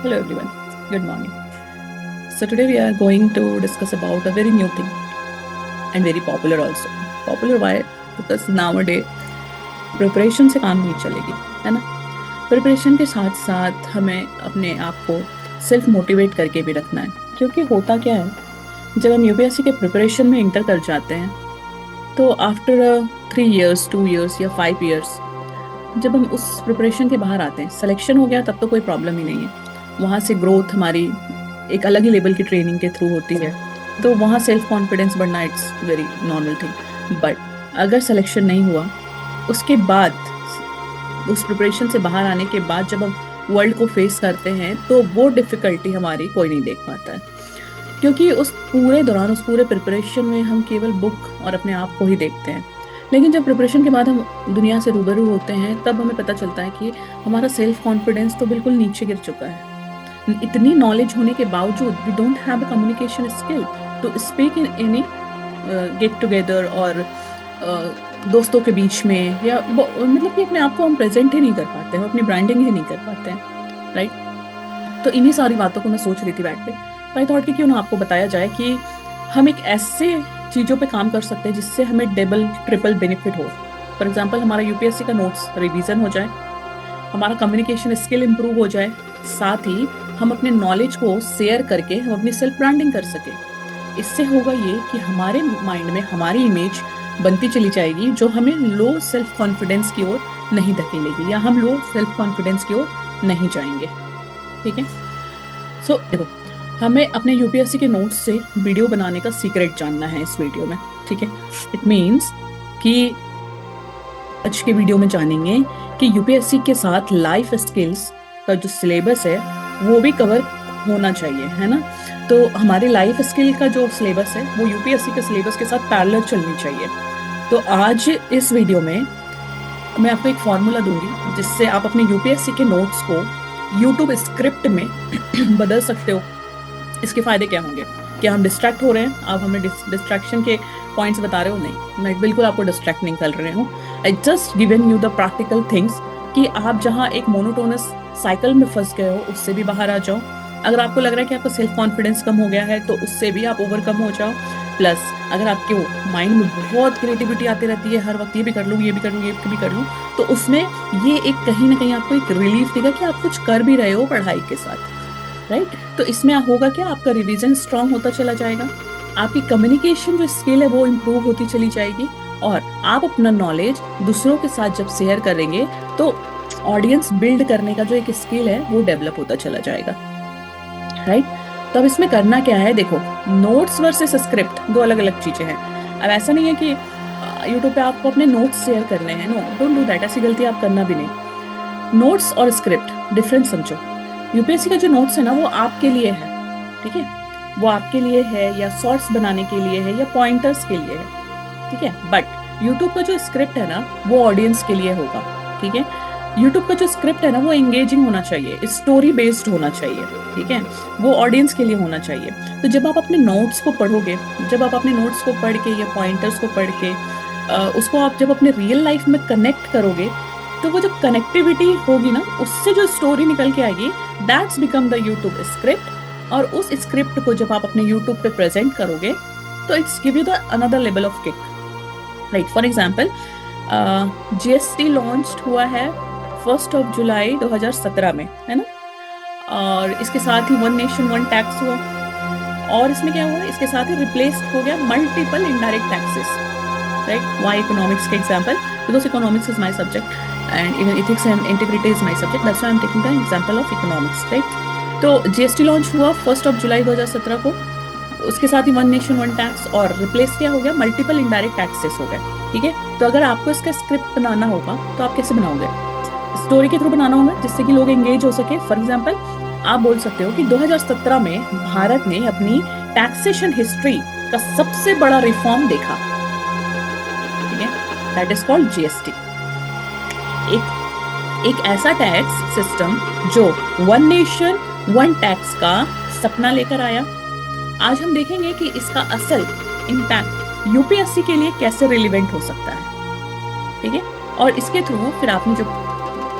Hello everyone, good morning. So today we are going to discuss about a very new thing and very popular also. Popular why? Because nowadays preparation से काम नहीं चलेगी, है ना। Preparation के साथ साथ हमें अपने आप को सेल्फ मोटिवेट करके भी रखना है, क्योंकि होता क्या है, जब हम यूपीएससी के प्रिपरेशन में इंटर कर जाते हैं तो आफ्टर 3 years 2 years या 5 years जब हम उस प्रिपरेशन के बाहर आते हैं, सिलेक्शन हो गया तब तो कोई प्रॉब्लम ही नहीं है। वहाँ से ग्रोथ हमारी एक अलग ही लेवल की ट्रेनिंग के थ्रू होती है, तो वहाँ सेल्फ कॉन्फिडेंस बढ़ना it's very normal thing. But अगर सिलेक्शन नहीं हुआ, उसके बाद उस प्रिपरेशन से बाहर आने के बाद जब हम वर्ल्ड को फेस करते हैं तो वो डिफ़िकल्टी हमारी कोई नहीं देख पाता है, क्योंकि उस पूरे दौरान उस पूरे प्रिपरेशन में हम केवल बुक और अपने आप को ही देखते हैं। लेकिन जब प्रिपरेशन के बाद हम दुनिया से रूबरू होते हैं तब हमें पता चलता है कि हमारा सेल्फ कॉन्फिडेंस तो बिल्कुल नीचे गिर चुका है। इतनी नॉलेज होने के बावजूद we don't have a communication skill to speak in any get together और दोस्तों के बीच में, या मतलब कि अपने आप को हम प्रेजेंट ही नहीं कर पाते हैं, अपनी ब्रांडिंग ही नहीं कर पाते हैं, राइट। तो इन्हीं सारी बातों को मैं सोच रही थी बैठ के, आई थॉट कि क्यों ना आपको बताया जाए कि हम एक ऐसे चीज़ों पे काम कर सकते हैं जिससे हमें डबल ट्रिपल बेनिफिट हो। फॉर एग्जांपल, हमारा यूपीएससी का नोट्स रिवीजन हो जाए, हमारा कम्युनिकेशन स्किल इंप्रूव हो जाए, साथ ही हम अपने नॉलेज को शेयर करके हम अपनी सेल्फ ब्रांडिंग कर सके। इससे होगा ये कि हमारे माइंड में हमारी इमेज बनती चली जाएगी जो हमें लो सेल्फ कॉन्फिडेंस की ओर नहीं धकेलेगी, या हम लो सेल्फ कॉन्फिडेंस की ओर नहीं जाएंगे। ठीक है। सो देखो, हमें अपने यूपीएससी के नोट्स से वीडियो बनाने का सीक्रेट जानना है इस वीडियो में। ठीक है। इट मीन्स कि आज के वीडियो में जानेंगे कि यूपीएससी के साथ लाइफ स्किल्स का जो सिलेबस है वो भी कवर होना चाहिए, है ना। तो हमारी लाइफ स्किल का जो सिलेबस है वो यूपीएससी के सिलेबस के साथ पैरेलल चलनी चाहिए। तो आज इस वीडियो में मैं आपको एक फॉर्मूला दूंगी जिससे आप अपने यूपीएससी के नोट्स को यूट्यूब स्क्रिप्ट में बदल सकते हो। इसके फायदे क्या होंगे? क्या हम डिस्ट्रैक्ट हो रहे हैं? आप हमें डिस्ट्रैक्शन के पॉइंट्स बता रहे हो? नहीं, मैं बिल्कुल आपको डिस्ट्रैक्ट नहीं कर रही हूँ। I just given you the practical things कि आप जहाँ एक मोनोटोनस साइकिल में फंस गए हो उससे भी बाहर आ जाओ। अगर आपको लग रहा है कि आपका सेल्फ कॉन्फिडेंस कम हो गया है तो उससे भी आप ओवरकम हो जाओ। प्लस अगर आपके माइंड में बहुत क्रिएटिविटी आती रहती है हर वक्त, ये भी कर लूँ, ये भी कर लूँ, ये भी कर लूँ, तो उसमें ये एक कहीं ना कहीं आपको एक रिलीफ देगा कि आप कुछ कर भी रहे हो पढ़ाई के साथ, राइट। तो इसमें होगा क्या, आपका रिवीजन स्ट्रांग होता चला जाएगा, आपकी कम्युनिकेशन जो स्किल है वो इम्प्रूव होती चली जाएगी, और आप अपना नॉलेज दूसरों के साथ जब शेयर करेंगे तो ऑडियंस बिल्ड करने का जो एक स्किल है वो डेवलप होता चला जाएगा, राइट। तो अब इसमें करना क्या है, देखो, नोट्स वर्सेस स्क्रिप्ट दो अलग अलग चीजें हैं। अब ऐसा नहीं है कि यूट्यूब पे आपको अपने नोट्स शेयर करने हैं, नो, डोंट डू दैट, ऐसी गलती आप करना भी नहीं। नोट्स और स्क्रिप्ट डिफरेंस समझो। यूपीएससी का जो नोट्स है ना वो आपके लिए है, ठीक है, वो आपके लिए है, या शॉर्ट्स बनाने के लिए है, या पॉइंटर्स के लिए है, ठीक है। बट यूट्यूब का जो स्क्रिप्ट है ना वो ऑडियंस के लिए होगा, ठीक है। यूट्यूब का जो स्क्रिप्ट है ना वो एंगेजिंग होना चाहिए, स्टोरी बेस्ड होना चाहिए, ठीक है, वो ऑडियंस के लिए होना चाहिए। तो जब आप अपने नोट्स को पढ़ोगे, जब आप अपने नोट्स को पढ़ के या पॉइंटर्स को पढ़ के उसको आप जब अपने रियल लाइफ में कनेक्ट करोगे, तो वो जो कनेक्टिविटी होगी ना उससे जो स्टोरी निकल के आएगी, that's become the YouTube script. और उस स्क्रिप्ट को जब आप अपने यूट्यूब पे प्रेजेंट करोगे तो it's give you the another level of kick, right. For example, GST launch हुआ है 1 जुलाई 2017 में, है ना, और इसके साथ ही वन नेशन वन टैक्स हुआ, और इसमें क्या हुआ, इसके साथ ही रिप्लेस हो गया multiple indirect taxes, right. Why economics के example, because economics is my subject and even ethics and integrity is my subject, that's why I'm taking the example of economics, right। तो जीएसटी लॉन्च हुआ 1 जुलाई 2017 को, उसके साथ ही one nation one tax, और replace क्या हो गया, मल्टीपल इनडायरेक्ट टैक्सेस हो गए, ठीक है। तो अगर आपको इसका स्क्रिप्ट बनाना होगा तो आप कैसे बनाओगे, स्टोरी के थ्रू बनाना होगा जिससे कि लोग एंगेज हो सके। फॉर एग्जाम्पल, आप बोल सकते हो कि 2017 में भारत ने अपनी टैक्सेशन हिस्ट्री का सबसे बड़ा रिफॉर्म देखा, ठीक है, दैट इज कॉल्ड जीएसटी। एक ऐसा टैक्स सिस्टम जो वन नेशन वन टैक्स का सपना लेकर आया। आज हम देखेंगे कि इसका असल इम्पैक्ट यूपीएससी के लिए कैसे रिलेवेंट हो सकता है, ठीक है। और इसके थ्रू फिर आपने जो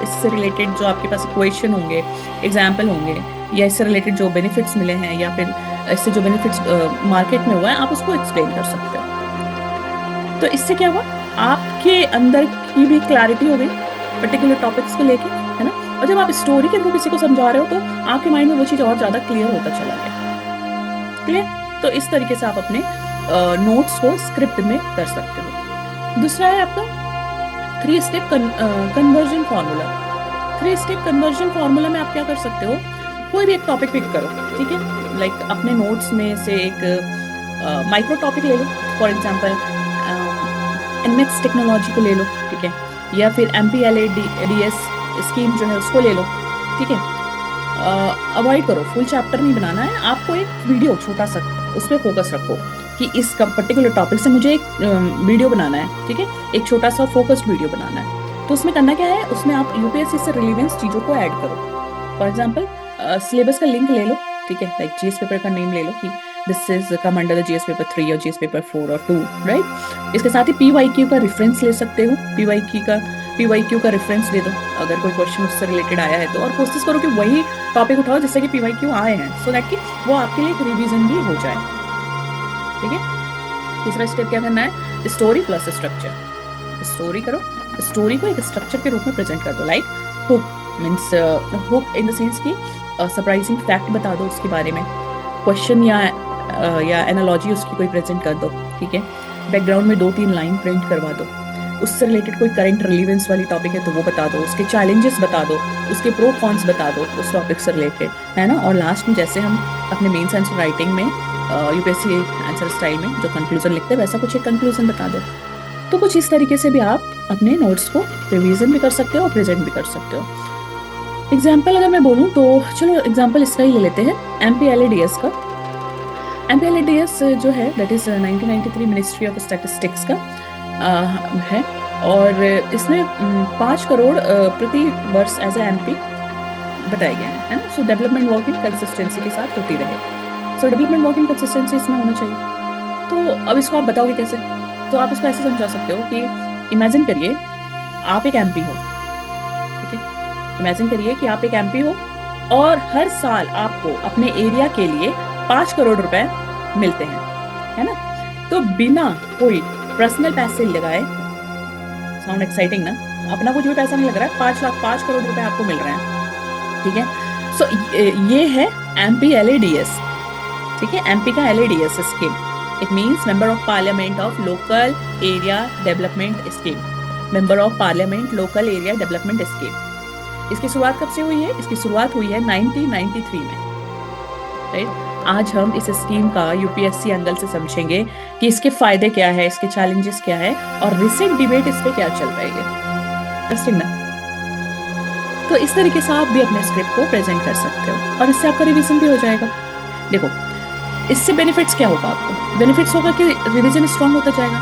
इससे रिलेटेड जो आपके पास क्वेश्चन होंगे, एग्जाम्पल होंगे, या इससे रिलेटेड जो बेनिफिट्स मिले हैं, या फिर इससे जो बेनिफिट्स मार्केट में हुआ है, आप उसको एक्सप्लेन कर सकते हो। तो इससे क्या हुआ, आपके अंदर की भी क्लैरिटी हो गई पर्टिकुलर टॉपिक्स को लेके, है ना। और जब आप स्टोरी के थ्रू किसी को समझा रहे हो तो आपके माइंड में वो चीज़ और ज़्यादा क्लियर होता चला गया। क्लियर। तो इस तरीके से आप अपने नोट्स को स्क्रिप्ट में कर सकते हो। दूसरा है आपका 3 step conversion formula. 3 step conversion formula में आप क्या कर सकते हो, कोई भी एक टॉपिक पिक करो, ठीक है। लाइक अपने नोट्स में से एक माइक्रो टॉपिक ले लो, फॉर एग्जाम्पल एनमेक्स टेक्नोलॉजी को ले लो, ठीक है, या फिर MPLADS स्कीम जो है उसको ले लो, ठीक है। अवॉइड करो, फुल चैप्टर नहीं बनाना है आपको, एक वीडियो छोटा सा उस पर फोकस रखो कि इस पर्टिकुलर टॉपिक से मुझे एक वीडियो बनाना है, ठीक है, एक छोटा सा फोकस्ड वीडियो बनाना है। तो उसमें करना क्या है, उसमें आप यूपीएससी से रिलेवेंस चीज़ों को ऐड करो। फॉर एग्जाम्पल सिलेबस का लिंक ले लो, ठीक है, लाइक जीएस पेपर का नेम ले लो कि this is come under the GS paper 3 और जीएस पेपर 4 और 2, राइट। इसके साथ ही PYQ का रेफरेंस ले सकते हो, PYQ का रेफरेंस दे दो अगर कोई क्वेश्चन उससे रिलेटेड आया है तो, और कोशिश करो कि वही टॉपिक उठाओ जिससे कि PYQ आए हैं, सो दैट कि वो आपके लिए एक रिवीजन भी हो जाए, ठीक है। तीसरा स्टेप क्या करना है, स्टोरी प्लस स्ट्रक्चर। स्टोरी करो, स्टोरी को एक स्ट्रक्चर के रूप में प्रेजेंट कर दो, like hook means hook in the sense की सरप्राइजिंग फैक्ट बता दो उसके बारे में, क्वेश्चन या एनालॉजी उसकी कोई प्रेजेंट कर दो, ठीक है। बैकग्राउंड में 2-3 लाइन प्रिंट करवा दो, उससे रिलेटेड कोई करंट रिलेवेंस वाली टॉपिक है तो वो बता दो, उसके चैलेंजेस बता दो, उसके प्रो कॉन्स बता दो उस टॉपिक से रिलेटेड, है ना। और लास्ट में जैसे हम अपने मेंस आंसर राइटिंग में यूपीएससी आंसर स्टाइल में जो कंक्लूजन लिखते हैं वैसा कुछ एक कंक्लूजन बता दो। तो कुछ इस तरीके से भी आप अपने नोट्स को रिवीजन भी कर सकते हो और प्रेजेंट भी कर सकते हो। एग्जाम्पल अगर मैं बोलूँ तो चलो एग्जाम्पल इसका ही ले लेते हैं, MPLADS का। MPLADS जो है that is 1993 ministry of statistics का है, और इसमें 5 करोड़ प्रति वर्ष एज ए MP बताया गया है ना। सो डेवलपमेंट वर्क इन कंसिस्टेंसी के साथ होती रहे, सो डेवलपमेंट वर्क इन कंसिस्टेंसी इसमें होना चाहिए। तो अब इसको आप बताओगे कैसे, तो आप इसको ऐसे समझा सकते हो कि इमेजिन करिए आप एक MP हो, ठीक है। इमेजिन करिए कि आप एक MP हो और हर साल आपको अपने एरिया के लिए 5 करोड़ रुपए मिलते हैं, है ना। तो बिना कोई पर्सनल पैसे लगाए, साउंड एक्साइटिंग ना, अपना कुछ भी पैसा नहीं लग रहा है, 5 करोड़ रुपए आपको मिल रहे हैं, ठीक है। सो ये है MPLADS, ठीक है, MP का LADS scheme. It means member of parliament of local area development scheme, member of parliament local area development scheme. इसकी शुरुआत कब से हुई है, इसकी शुरुआत हुई है 1993 में, राइट। आज हम इस स्कीम का यूपीएससी एंगल से समझेंगे कि इसके फायदे क्या है, इसके चैलेंजेस क्या है, और रिसेंट डिबेट इस पे क्या चल रही है, इंटरेस्टिंग ना। तो इस तरीके से आप भी अपने स्क्रिप्ट को प्रेजेंट कर सकते हो और इससे आपका रिवीजन भी हो जाएगा। देखो इससे बेनिफिट्स क्या होगा, आपको बेनिफिट्स होगा कि रिवीजन स्ट्रांग होता जाएगा।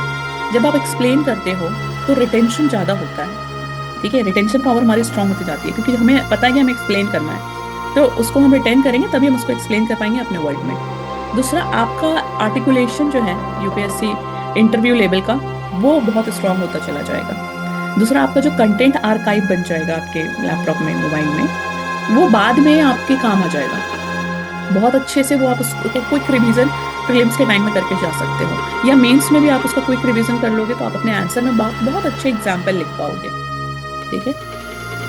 जब आप एक्सप्लेन करते हो तो रिटेंशन ज़्यादा होता है, ठीक है, रिटेंशन पावर हमारी स्ट्रांग होती जाती है, क्योंकि हमें पता है कि हमें एक्सप्लेन करना है, तो उसको हम रिटेन करेंगे तभी हम उसको एक्सप्लेन कर पाएंगे अपने वर्ड में। दूसरा, आपका आर्टिकुलेशन जो है यूपीएससी इंटरव्यू लेवल का वो बहुत स्ट्रांग होता चला जाएगा। दूसरा, आपका जो कंटेंट आर्काइव बन जाएगा आपके लैपटॉप में, मोबाइल में, वो बाद में आपके काम आ जाएगा बहुत अच्छे से। वो आप उसको क्विक रिवीजन प्रीलिम्स के टाइम में करके जा सकते हो, या मेंस में भी आप उसका क्विक रिवीजन कर लोगे तो आप अपने आंसर में बहुत अच्छे एग्जाम्पल लिख पाओगे, ठीक है।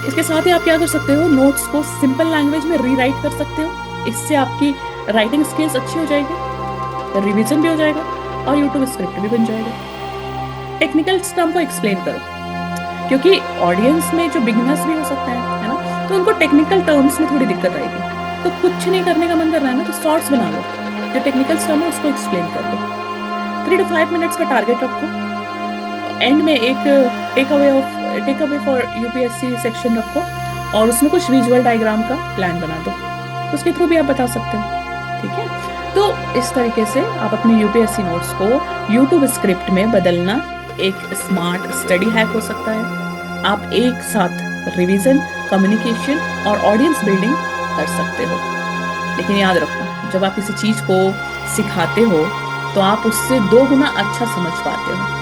इसके साथ ही आप क्या कर सकते हो, नोट्स को सिंपल लैंग्वेज में रीराइट कर सकते हो। इससे आपकी राइटिंग स्किल्स अच्छी हो जाएगी, रिवीजन भी हो जाएगा और यूट्यूब स्क्रिप्ट भी बन जाएगा। टेक्निकल टर्म को एक्सप्लेन करो, क्योंकि ऑडियंस में जो बिगिनर्स भी हो सकते हैं, है ना, तो उनको टेक्निकल टर्म्स में थोड़ी दिक्कत आएगी। तो कुछ नहीं करने का मन कर रहा है ना, तो शॉर्ट्स बना लो, जो टेक्निकल टर्म है उसको एक्सप्लेन कर दो। 3 to 5 मिनट्स का टारगेट रखो, एंड में एक take away for UPSC section रखो और उसमें कुछ विजुअल डायग्राम का प्लान बना दो, उसके थ्रू भी आप बता सकते हो, ठीक है। तो इस तरीके से आप अपने यूपीएससी नोट्स को यूट्यूब स्क्रिप्ट में बदलना एक स्मार्ट स्टडी हैक हो सकता है। आप एक साथ रिवीजन, कम्युनिकेशन और ऑडियंस बिल्डिंग कर सकते हो। लेकिन याद रखो, जब आप किसी चीज़ को सिखाते हो तो आप उससे 2 गुना अच्छा समझ पाते हो।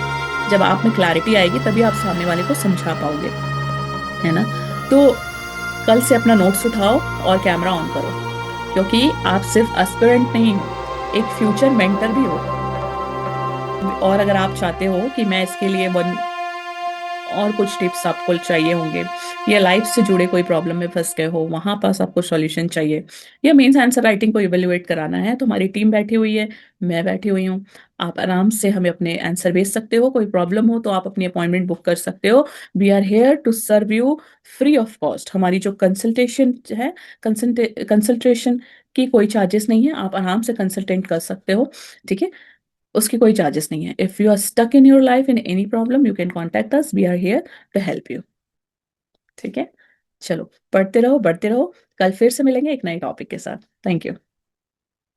जब आप में क्लैरिटी आएगी तभी आप सामने वाले को समझा पाओगे, है ना। तो कल से अपना नोट्स उठाओ और कैमरा ऑन करो, क्योंकि आप सिर्फ एस्पिरेंट नहीं हो, एक फ्यूचर मेंटर भी हो। और अगर आप चाहते हो कि मैं इसके लिए वन और कुछ टिप्स आपको चाहिए होंगे, या लाइफ से जुड़े कोई प्रॉब्लम में फंस गए हो, वहां पास आपको सॉल्यूशन चाहिए, या मेंस आंसर राइटिंग को इवेल्युएट कराना है, तो हमारी टीम बैठी हुई है, मैं बैठी हुई हूँ। आप आराम से हमें अपने आंसर भेज सकते हो। कोई प्रॉब्लम हो तो आप अपनी अपॉइंटमेंट बुक कर सकते हो। We are here to serve you free of cost. हमारी जो कंसल्टेशन है, कंसल्टेशन की कोई चार्जेस नहीं है, आप आराम से कंसल्टेंट कर सकते हो। ठीक है, उसकी कोई चार्जेस नहीं है। If you are stuck in your life in any problem, you can contact us, we are here to help you. ठीक है, चलो पढ़ते रहो, बढ़ते रहो। कल फिर से मिलेंगे एक नए टॉपिक के साथ। Thank you.